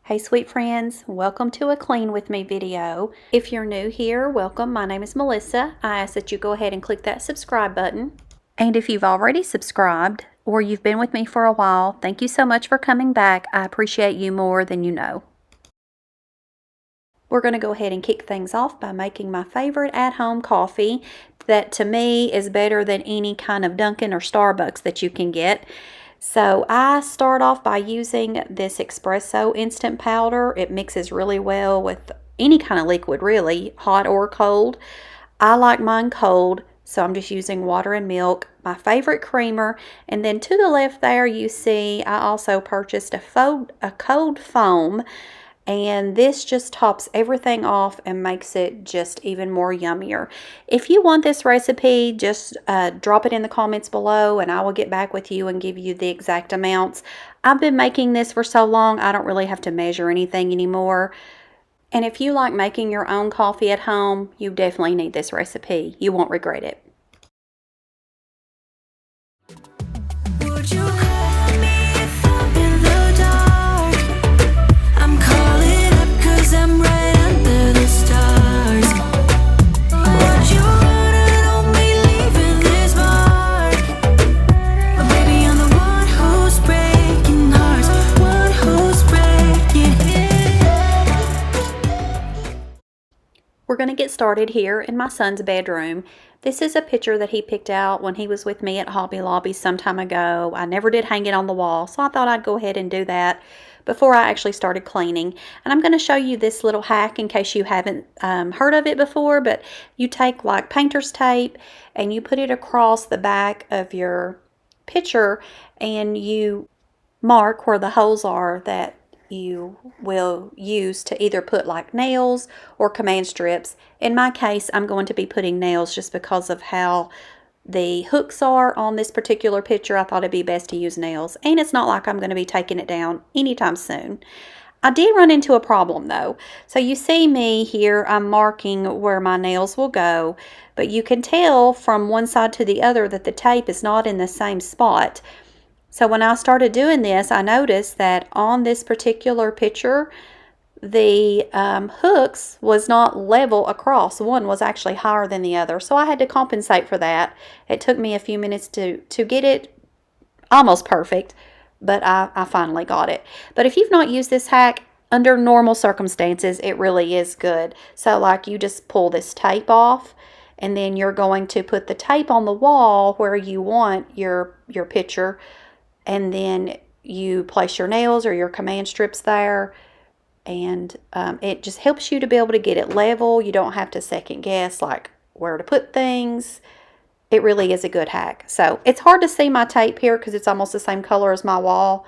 Hey sweet friends, welcome to a clean with me video. If you're new here, welcome. My name is Melissa. I ask that you go ahead and click that subscribe button. And if you've already subscribed or you've been with me for a while, thank you so much for coming back. I appreciate you more than you know. We're going to go ahead and kick things off by making my favorite at-home coffee that to me is better than any kind of Dunkin' or Starbucks that you can get. So I start off by using this espresso instant powder. It mixes really well with any kind of liquid, really, hot or cold. I like mine cold, so I'm just using water and milk, my favorite creamer. And then to the left there, you see I also purchased a cold foam. And this just tops everything off and makes it just even more yummier. If you want this recipe, just drop it in the comments below and I will get back with you and give you the exact amounts. I've been making this for so long, I don't really have to measure anything anymore. And if you like making your own coffee at home, you definitely need this recipe. You won't regret it. Would you call me if I'm in the dark? I'm calling up 'cause I'm right under the stars. Would you wanna know me leaving this mark? But baby, I'm the one who's breaking hearts, one who's breaking. We're going to get started here in my son's bedroom. This is a picture that he picked out when he was with me at Hobby Lobby some time ago. I never did hang it on the wall, so I thought I'd go ahead and do that before I actually started cleaning. And I'm going to show you this little hack in case you haven't heard of it before, but you take like painter's tape and you put it across the back of your picture and you mark where the holes are that you will use to either put like nails or command strips. In my case, I'm going to be putting nails just because of how the hooks are on this particular picture. I thought it'd be best to use nails, and it's not like I'm going to be taking it down anytime soon. I did run into a problem though. So you see me here, I'm marking where my nails will go, but you can tell from one side to the other that the tape is not in the same spot. So when I started doing this, I noticed that on this particular picture, the hooks was not level across. One was actually higher than the other. So I had to compensate for that. It took me a few minutes to get it almost perfect, but I finally got it. But if you've not used this hack, under normal circumstances, it really is good. So like you just pull this tape off, and then you're going to put the tape on the wall where you want your picture, and then you place your nails or your command strips there, and it just helps you to be able to get it level. You don't have to second guess like where to put things. It really is a good hack. So it's hard to see my tape here because it's almost the same color as my wall.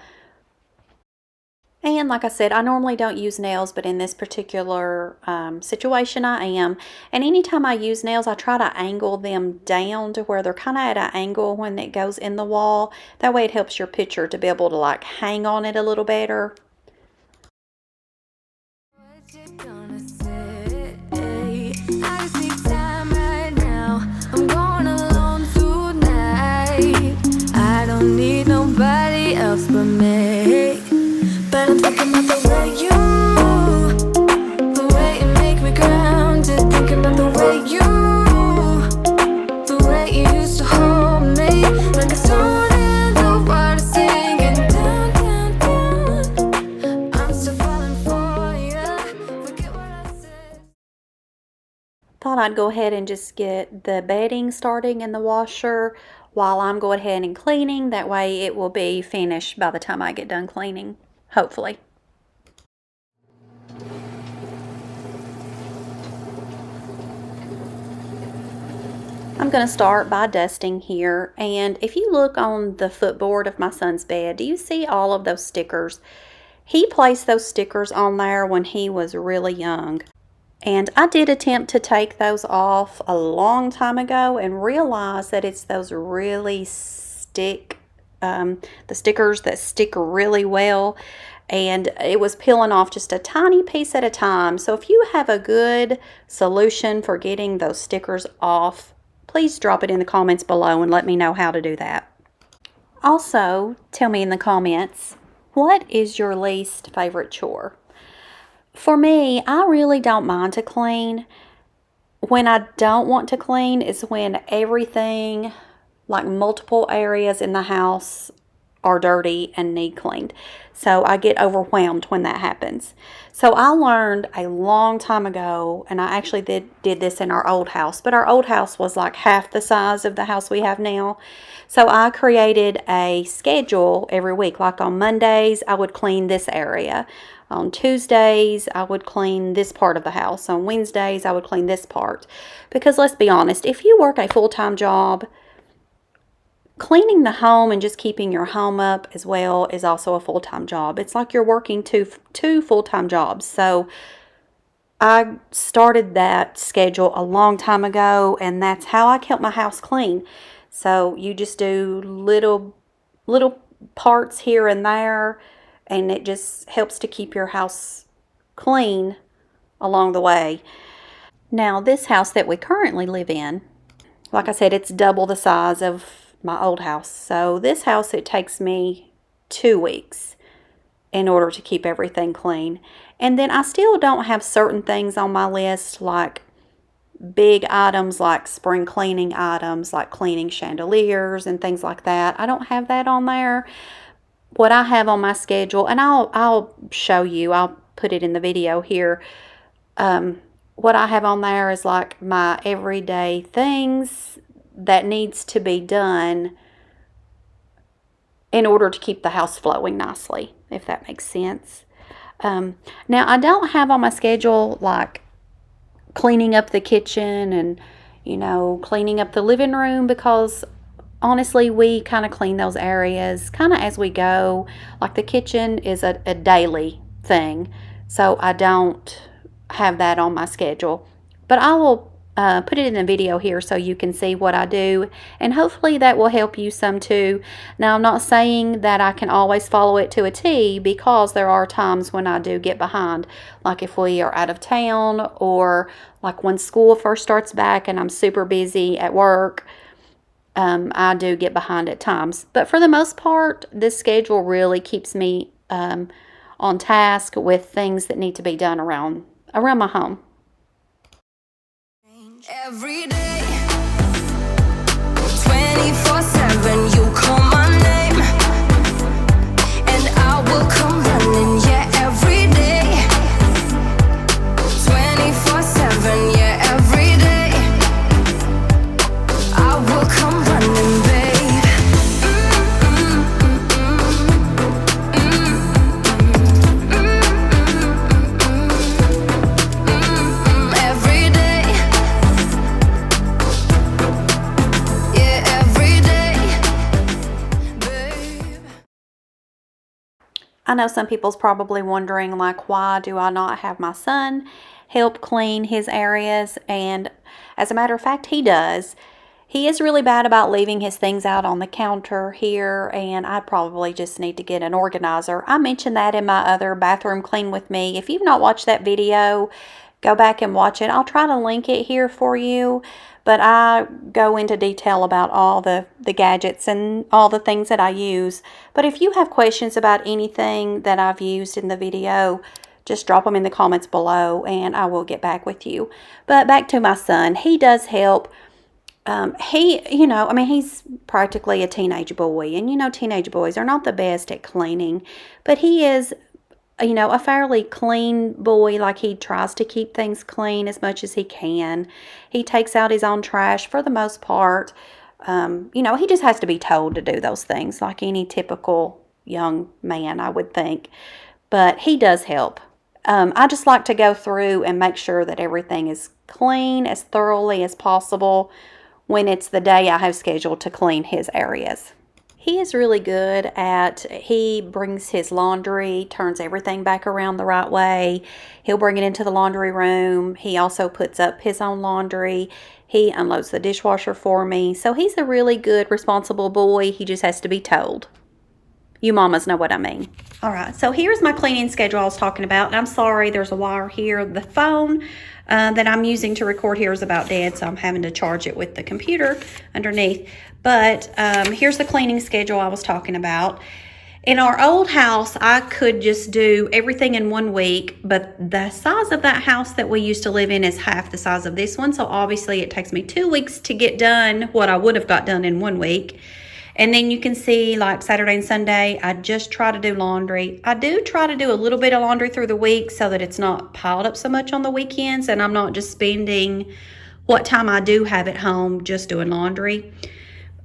And like I said, I normally don't use nails, but in this particular situation I am. And anytime I use nails, I try to angle them down to where they're kind of at an angle when it goes in the wall. That way it helps your picture to be able to like hang on it a little better. What you gonna say? I just need time right now. I'm going alone tonight. I don't need nobody else but me. But I'm thinking about the way the way you make me grounded. Thinking about the way you used to hold me. Like a stone in the water, singing down, down, down. I'm still falling for you. Forget what I said. Thought I'd go ahead and just get the bedding starting in the washer while I'm going ahead and cleaning. That way it will be finished by the time I get done cleaning. Hopefully. I'm going to start by dusting here, and if you look on the footboard of my son's bed, do you see all of those stickers? He placed those stickers on there when he was really young, and I did attempt to take those off a long time ago and realized that it's those really the stickers that stick really well, and it was peeling off just a tiny piece at a time. So if you have a good solution for getting those stickers off, please drop it in the comments below and let me know how to do that. Also, tell me in the comments, what is your least favorite chore? For me, I really don't mind to clean. When I don't want to clean is when everything, like multiple areas in the house, are dirty and need cleaned. So I get overwhelmed when that happens. So I learned a long time ago, and I actually did this in our old house, but our old house was like half the size of the house we have now. So I created a schedule every week. Like on Mondays, I would clean this area. On Tuesdays, I would clean this part of the house. On Wednesdays, I would clean this part. Because let's be honest, if you work a full-time job, cleaning the home and just keeping your home up as well is also a full-time job. It's like you're working two full-time jobs. So I started that schedule a long time ago, and that's how I kept my house clean. So you just do little parts here and there, and it just helps to keep your house clean along the way. Now, this house that we currently live in, like I said, it's double the size of my old house. So this house, it takes me 2 weeks in order to keep everything clean. And then I still don't have certain things on my list, like big items like spring cleaning items, like cleaning chandeliers and things like that. I don't have that on there. What I have on my schedule, and I'll show you, I'll put it in the video here. What I have on there is like my everyday things that needs to be done in order to keep the house flowing nicely, if that makes sense. Now, I don't have on my schedule like cleaning up the kitchen and, cleaning up the living room, because honestly, we kind of clean those areas kind of as we go. Like the kitchen is a daily thing, so I don't have that on my schedule. But I will put it in a video here so you can see what I do, and hopefully that will help you some too. Now, I'm not saying that I can always follow it to a T, because there are times when I do get behind, like if we are out of town, or like when school first starts back and I'm super busy at work. I do get behind at times, but for the most part, this schedule really keeps me on task with things that need to be done around my home. Every day, 24/7, you call my name, and I will come running. Yeah, every day, 24/7. Yeah, every day, I will come running, babe. Every day, yeah, every day, babe. I know some people's probably wondering, like, why do I not have my son help clean his areas? And as a matter of fact, he does. He is really bad about leaving his things out on the counter here, and I probably just need to get an organizer. I mentioned that in my other bathroom clean with me. If you've not watched that video, go back and watch it. I'll try to link it here for you, but I go into detail about all the gadgets and all the things that I use. But if you have questions about anything that I've used in the video, just drop them in the comments below and I will get back with you. But back to my son, he does help. He's practically a teenage boy, and teenage boys are not the best at cleaning, but he is, a fairly clean boy. Like, he tries to keep things clean as much as he can. He takes out his own trash for the most part. He just has to be told to do those things like any typical young man, I would think, but he does help. I just like to go through and make sure that everything is clean as thoroughly as possible when it's the day I have scheduled to clean his areas. He is really good he brings his laundry, turns everything back around the right way. He'll bring it into the laundry room. He also puts up his own laundry. He unloads the dishwasher for me. So he's a really good, responsible boy. He just has to be told. You mamas know what I mean. All right, so here's my cleaning schedule I was talking about. And I'm sorry, there's a wire here. The phone that I'm using to record here is about dead, so I'm having to charge it with the computer underneath. But here's the cleaning schedule I was talking about. In our old house, I could just do everything in 1 week, but the size of that house that we used to live in is half the size of this one. So obviously it takes me 2 weeks to get done what I would have got done in 1 week. And then you can see like Saturday and Sunday, I just try to do laundry. I do try to do a little bit of laundry through the week so that it's not piled up so much on the weekends and I'm not just spending what time I do have at home just doing laundry.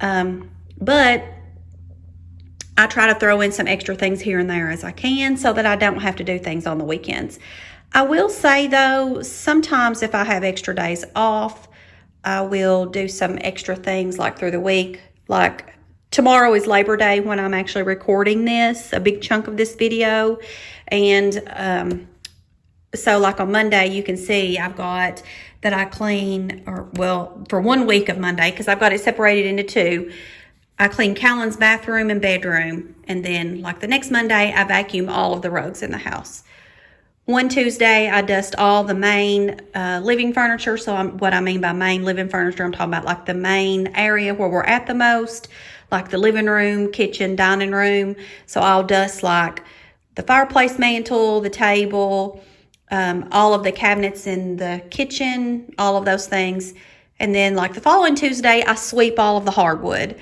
But I try to throw in some extra things here and there as I can so that I don't have to do things on the weekends. I will say though, sometimes if I have extra days off, I will do some extra things like through the week. Like tomorrow is Labor Day when I'm actually recording this, a big chunk of this video. And so like on Monday, you can see I've got that I clean, or well, for 1 week of Monday, because I've got it separated into two. I clean Callan's bathroom and bedroom, and then like the next Monday, I vacuum all of the rugs in the house. One Tuesday, I dust all the main living furniture. So what I mean by main living furniture, I'm talking about like the main area where we're at the most, like the living room, kitchen, dining room. So I'll dust like the fireplace mantle, the table, all of the cabinets in the kitchen, all of those things. And then like the following Tuesday, I sweep all of the hardwood.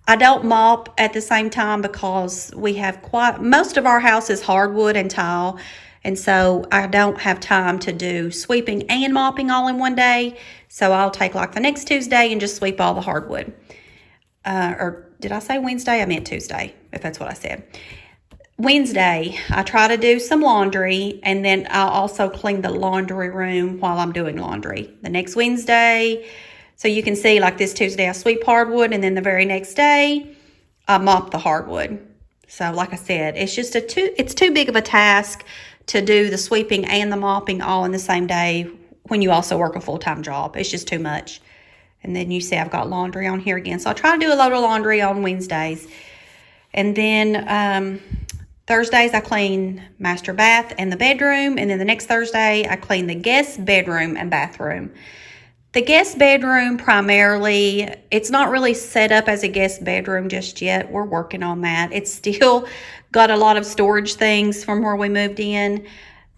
I don't mop at the same time because we have most of our house is hardwood and tile. And so I don't have time to do sweeping and mopping all in one day. So I'll take like the next Tuesday and just sweep all the hardwood. Or did I say Wednesday? I meant Tuesday, if that's what I said. Wednesday, I try to do some laundry, and then I'll also clean the laundry room while I'm doing laundry. The next Wednesday, so you can see like this Tuesday, I sweep hardwood, and then the very next day, I mop the hardwood. So like I said, it's just it's too big of a task to do the sweeping and the mopping all in the same day when you also work a full-time job. It's just too much. And then you see I've got laundry on here again. So I try to do a load of laundry on Wednesdays. And then Thursdays I clean master bath and the bedroom. And then the next Thursday I clean the guest bedroom and bathroom. The guest bedroom primarily, it's not really set up as a guest bedroom just yet. We're working on that. It's still got a lot of storage things from where we moved in.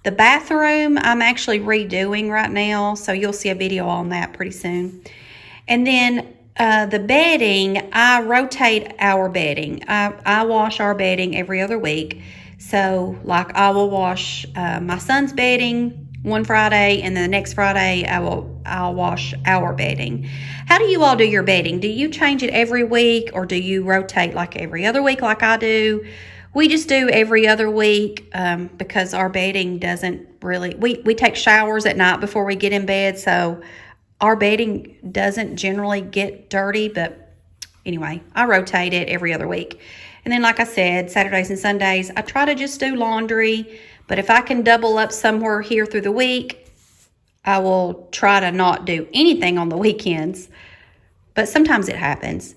The bathroom, I'm actually redoing right now, so you'll see a video on that pretty soon. And then the bedding, I rotate our bedding. I wash our bedding every other week. So, like, I will wash my son's bedding one Friday, and then the next Friday I'll wash our bedding. How do you all do your bedding? Do you change it every week, or do you rotate like every other week like I do? We just do every other week because our bedding doesn't really, we take showers at night before we get in bed, so our bedding doesn't generally get dirty, but anyway, I rotate it every other week. And then like I said, Saturdays and Sundays, I try to just do laundry. But if I can double up somewhere here through the week, I will try to not do anything on the weekends. But sometimes it happens.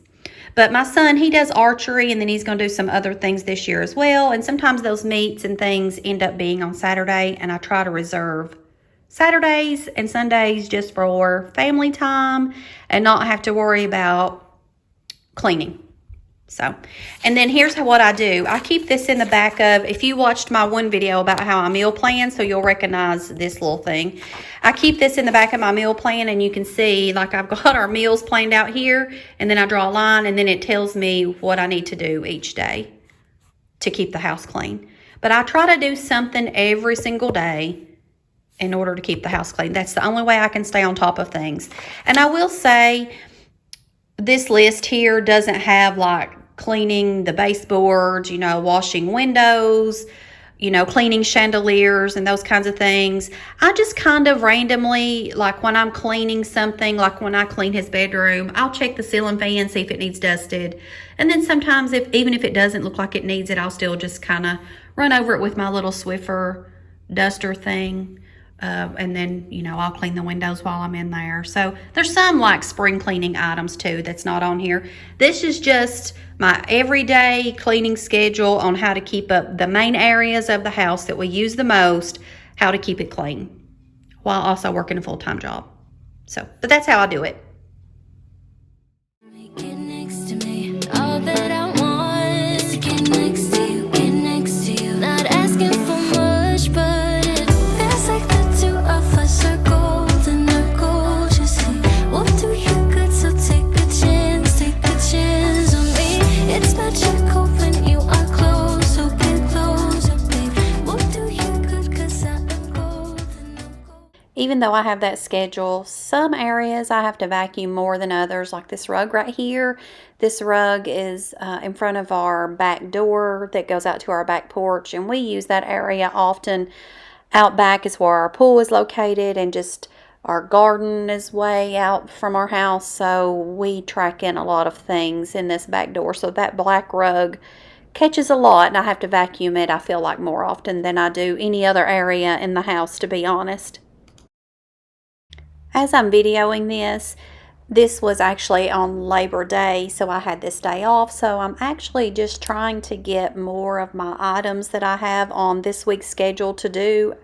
But my son, he does archery, and then he's going to do some other things this year as well. And sometimes those meets and things end up being on Saturday, and I try to reserve Saturdays and Sundays just for family time and not have to worry about cleaning. So, and then here's what I do. I keep this in the back of, if you watched my one video about how I meal plan, so you'll recognize this little thing. I keep this in the back of my meal plan, and you can see, like, I've got our meals planned out here, and then I draw a line, and then it tells me what I need to do each day to keep the house clean. But I try to do something every single day in order to keep the house clean. That's the only way I can stay on top of things. And I will say, this list here doesn't have like cleaning the baseboards, washing windows, cleaning chandeliers and those kinds of things. I just kind of randomly, like when I'm cleaning something, like when I clean his bedroom, I'll check the ceiling fan, see if it needs dusted. And then sometimes even if it doesn't look like it needs it, I'll still just kind of run over it with my little Swiffer duster thing. And then, I'll clean the windows while I'm in there. So there's some like spring cleaning items too that's not on here. This is just my everyday cleaning schedule on how to keep up the main areas of the house that we use the most, how to keep it clean while also working a full-time job. So, but that's how I do it. Get next to me. All that I want is to get next to you. Even though I have that schedule, some areas I have to vacuum more than others, like this rug right here. This rug is in front of our back door that goes out to our back porch, and we use that area often. Out back is where our pool is located, and just our garden is way out from our house, so we track in a lot of things in this back door. So that black rug catches a lot, and I have to vacuum it, I feel like, more often than I do any other area in the house, to be honest. As I'm videoing this was actually on Labor Day, so I had this day off. So I'm actually just trying to get more of my items that I have on this week's schedule to do.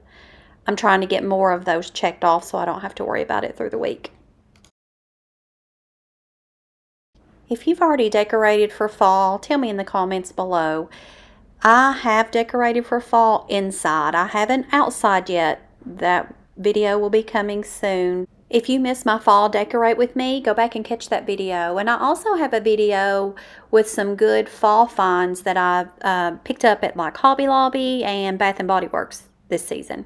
I'm trying to get more of those checked off so I don't have to worry about it through the week. If you've already decorated for fall, tell me in the comments below. I have decorated for fall inside. I haven't outside yet. That video will be coming soon. If you missed my fall decorate with me, go back and catch that video. And I also have a video with some good fall finds that I picked up at like Hobby Lobby and Bath and Body Works this season.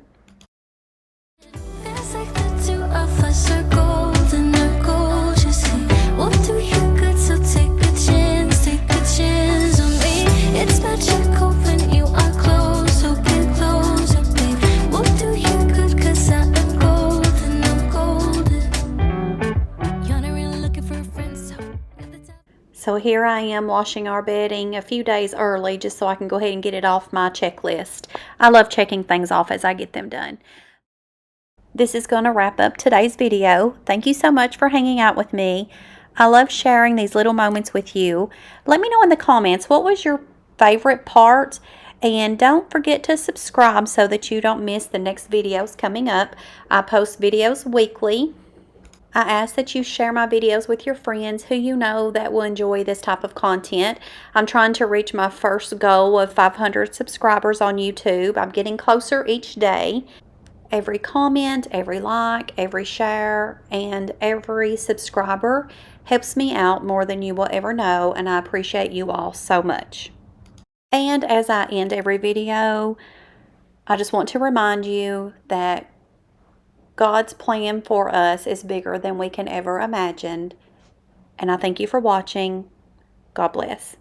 Feels like the two of us are golden or gorgeous. We'll do you good, so take a chance on me. It's magical when you are close, so get closer, babe. We'll do you good, cause I am golden, I'm golden. You're not really looking for a friend, so at the top. So here I am washing our bedding a few days early just so I can go ahead and get it off my checklist. I love checking things off as I get them done. This is going to wrap up today's video. Thank you so much for hanging out with me. I love sharing these little moments with you. Let me know in the comments what was your favorite part, and don't forget to subscribe so that you don't miss the next videos coming up. I post videos weekly. I ask that you share my videos with your friends who you know that will enjoy this type of content. I'm trying to reach my first goal of 500 subscribers on YouTube. I'm getting closer each day. Every comment, every like, every share, and every subscriber helps me out more than you will ever know, and I appreciate you all so much. And as I end every video, I just want to remind you that God's plan for us is bigger than we can ever imagine. And I thank you for watching. God bless.